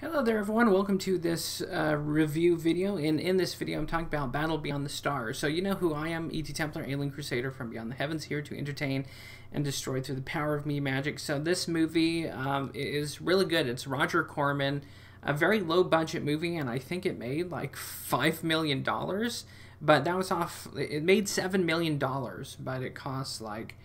Hello there everyone, welcome to this review video, and in this video I'm talking about Battle Beyond the Stars. So you know who I am, E.T. Templar, Alien Crusader from Beyond the Heavens, here to entertain and destroy through the power of me magic. So this movie is really good. It's Roger Corman, a very low budget movie, and I think it made like $5 million, but that was off, it made $7 million, but it cost like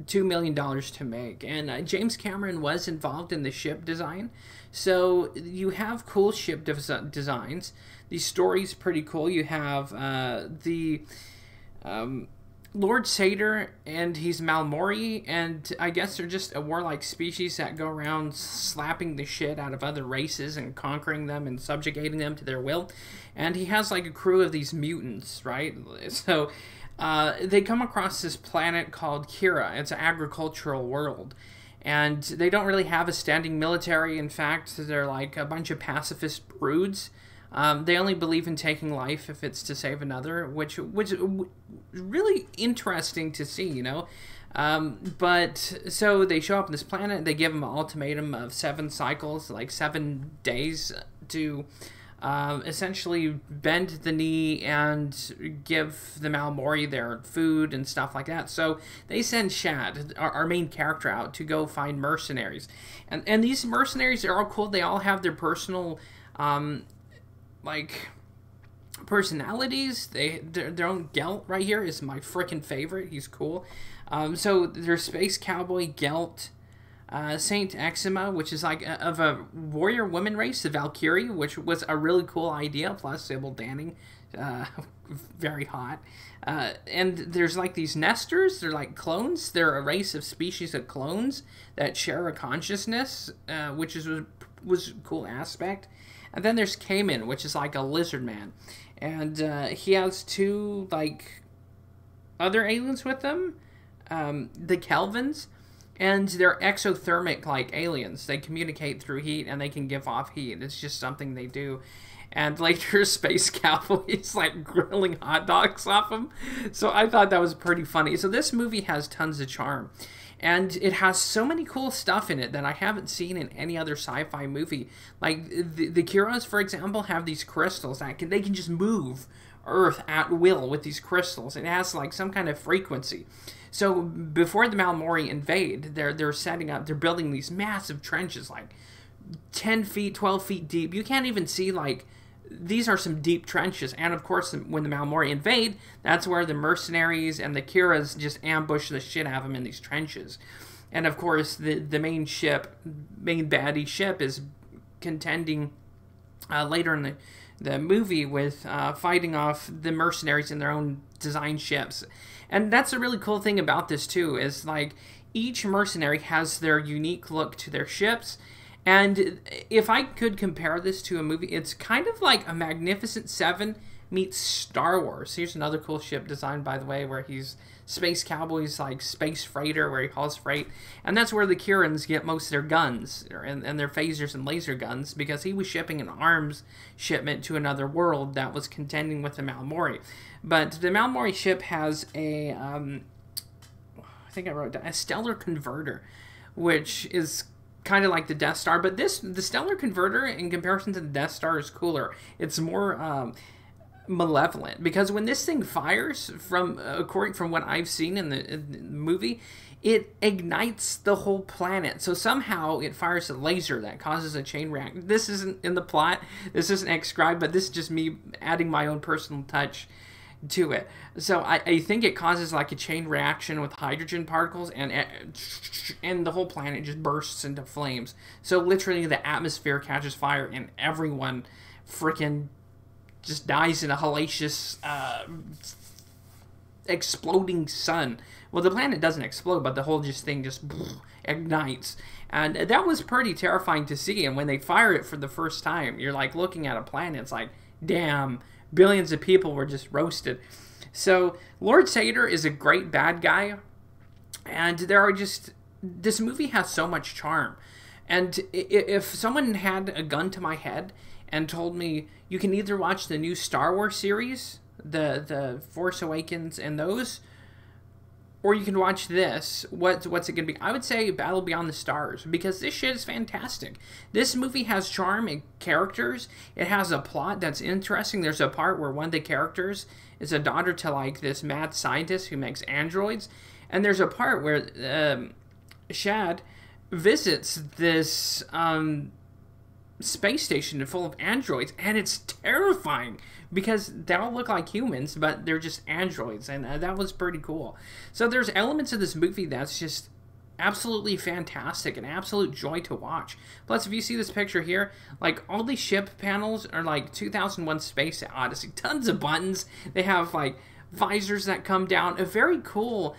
$2 million to make. And James Cameron was involved in the ship design, so you have cool ship designs. The story's pretty cool. You have the Lord Satyr, and he's Malmori, and I guess they're just a warlike species that go around slapping the shit out of other races and conquering them and subjugating them to their will. And he has like a crew of these mutants, right? So they come across this planet called Kira. It's an agricultural world, and they don't really have a standing military. In fact, they're like a bunch of pacifist broods. They only believe in taking life if it's to save another, which is really interesting to see, you know. But so they show up on this planet. They give them an ultimatum of 7 cycles, like 7 days, to essentially bend the knee and give the Malmori their food and stuff like that. So they send Shad, our main character, out to go find mercenaries. And these mercenaries are all cool. They all have their personal, like, personalities. Their own Gelt right here is my freaking favorite. He's cool. So there's Space Cowboy Gelt, Saint Exima, which is like of a warrior woman race, the Valkyrie, which was a really cool idea, plus Sybil Danning, very hot. And there's like these Nesters. They're like clones. They're a race of species of clones that share a consciousness, which was a cool aspect. And then there's Cayman, which is like a lizard man, and he has 2 like other aliens with them, the Kelvins. And they're exothermic, like aliens. They communicate through heat, and they can give off heat. It's just something they do. And later, Space Cowboy is like grilling hot dogs off them. So I thought that was pretty funny. So this movie has tons of charm. And it has so many cool stuff in it that I haven't seen in any other sci-fi movie. Like, the Kiras, for example, have these crystals that they can just move Earth at will with these crystals. It has like some kind of frequency. So before the Malmori invade, they're building these massive trenches, like 10 feet, 12 feet deep. You can't even see, like, these are some deep trenches. And of course, when the Malmori invade, that's where the mercenaries and the Kiras just ambush the shit out of them in these trenches. And of course, the main baddie ship is contending later in the movie with fighting off the mercenaries in their own design ships. And that's a really cool thing about this too, is like each mercenary has their unique look to their ships. And if I could compare this to a movie, it's kind of like a Magnificent Seven meets Star Wars. Here's another cool ship design, by the way, where he's Space Cowboy's like space freighter, where he hauls freight. And that's where the Kirans get most of their guns and their phasers and laser guns, because he was shipping an arms shipment to another world that was contending with the Malmori. But the Malmori ship has a, I think I wrote down, a stellar converter, which is kind of like the Death Star. But the stellar converter, in comparison to the Death Star, is cooler. It's more malevolent, because when this thing fires, according from what I've seen in the movie, it ignites the whole planet. So somehow it fires a laser that causes a chain reaction. This isn't in the plot. This isn't described, but this is just me adding my own personal touch to it. So I think it causes like a chain reaction with hydrogen particles, and the whole planet just bursts into flames. So literally the atmosphere catches fire, and everyone freaking just dies in a hellacious exploding sun. Well, the planet doesn't explode, but the whole thing just ignites. And that was pretty terrifying to see. And when they fire it for the first time, you're like looking at a planet, it's like, damn, billions of people were just roasted. So Lord Satyr is a great bad guy, and this movie has so much charm. And if someone had a gun to my head and told me, you can either watch the new Star Wars series, the Force Awakens and those, or you can watch this. What's it gonna be? I would say Battle Beyond the Stars, because this shit is fantastic. This movie has charm and characters. It has a plot that's interesting. There's a part where one of the characters is a daughter to like this mad scientist who makes androids, and there's a part where Shad visits this space station full of androids, and it's terrifying because they all look like humans, but they're just androids, and that was pretty cool. So there's elements of this movie that's just absolutely fantastic, an absolute joy to watch. Plus, if you see this picture here, like all these ship panels are like 2001 Space Odyssey, tons of buttons. They have like visors that come down, a very cool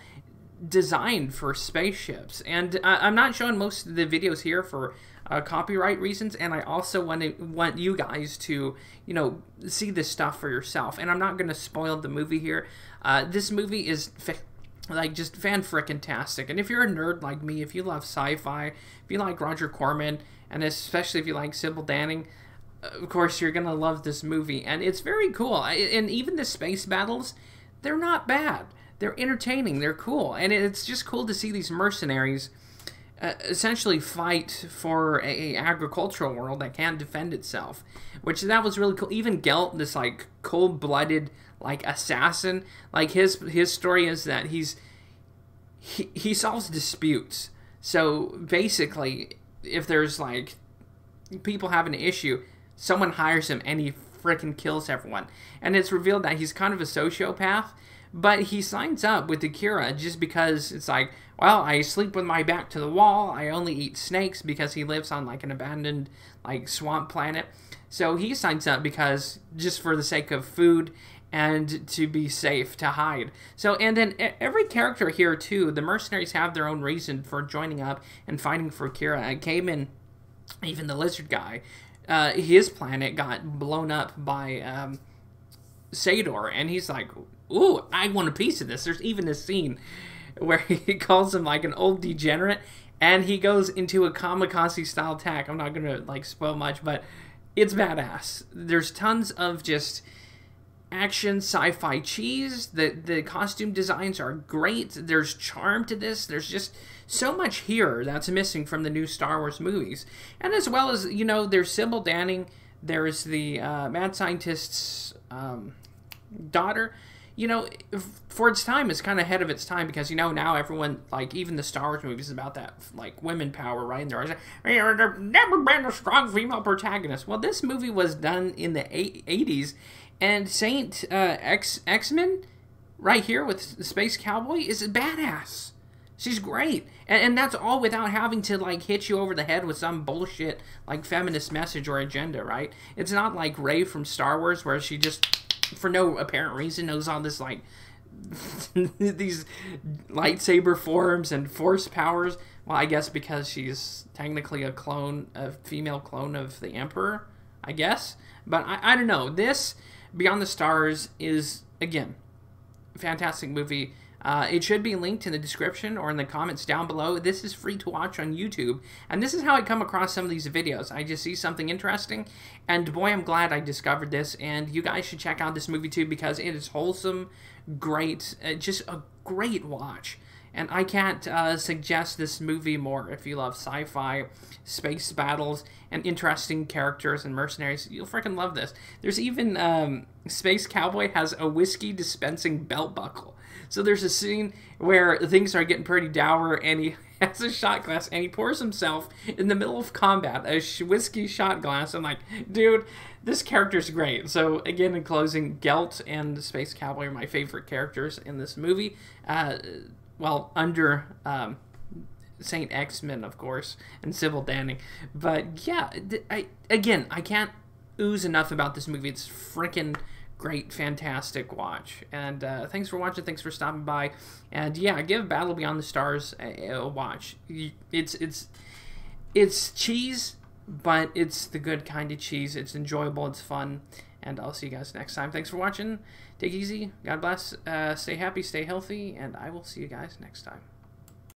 design for spaceships. And I'm not showing most of the videos here for copyright reasons, and I also want you guys to, you know, see this stuff for yourself. And I'm not going to spoil the movie here. This movie is like just fan-frickin-tastic. And if you're a nerd like me, if you love sci-fi, if you like Roger Corman, and especially if you like Sybil Danning, of course you're gonna love this movie. And it's very cool. And even the space battles, they're not bad. They're entertaining. They're cool. And it's just cool to see these mercenaries essentially fight for a agricultural world that can't defend itself, which that was really cool. Even Gelt, this like cold-blooded like assassin, like his story is that he solves disputes. So basically, if there's like people have an issue, someone hires him and he freaking kills everyone. And it's revealed that he's kind of a sociopath, but he signs up with the Kira just because it's like, well, I sleep with my back to the wall. I only eat snakes, because he lives on like an abandoned like swamp planet. So he signs up because just for the sake of food and to be safe, to hide. So, and then every character here too, the mercenaries have their own reason for joining up and fighting for Kira. Cayman, even the lizard guy, his planet got blown up by HayDur, and he's like, ooh, I want a piece of this. There's even a scene where he calls him like an old degenerate, and he goes into a kamikaze style attack. I'm not gonna like spoil much, but it's badass. There's tons of just action sci-fi cheese. The costume designs are great. There's charm to this. There's just so much here that's missing from the new Star Wars movies. And as well as, you know, there's Sybil Danning, there's the mad scientist's daughter. You know, for its time, it's kind of ahead of its time, because, you know, now everyone, like, even the Star Wars movies is about that, like, women power, right? And they're always like, there's never been a strong female protagonist. Well, this movie was done in the 80s, and Saint X-Men, right here with the Space Cowboy, is a badass. She's great. And that's all without having to, like, hit you over the head with some bullshit, like, feminist message or agenda, right? It's not like Rey from Star Wars, where she just, for no apparent reason, knows all this, like, these lightsaber forms and force powers. Well, I guess because she's technically a female clone of the Emperor, I guess. But I don't know. This Beyond the Stars is, again, a fantastic movie. It should be linked in the description or in the comments down below. This is free to watch on YouTube. And this is how I come across some of these videos. I just see something interesting, and boy, I'm glad I discovered this. And you guys should check out this movie too, because it is wholesome, great, just a great watch. And I can't suggest this movie more. If you love sci-fi, space battles, and interesting characters and mercenaries, you'll freaking love this. There's even, Space Cowboy has a whiskey dispensing belt buckle. So there's a scene where things are getting pretty dour, and he has a shot glass, and he pours himself in the middle of combat a whiskey shot glass. I'm like, dude, this character's great. So again, in closing, Gelt and the Space Cowboy are my favorite characters in this movie. Well, under Saint X-Men, of course, and Sybil Danning. But yeah, I can't ooze enough about this movie. It's freaking great, fantastic watch. And thanks for watching. Thanks for stopping by. And yeah, give Battle Beyond the Stars a watch. It's cheese, but it's the good kind of cheese. It's enjoyable. It's fun. And I'll see you guys next time. Thanks for watching. Take it easy. God bless. Stay happy. Stay healthy. And I will see you guys next time.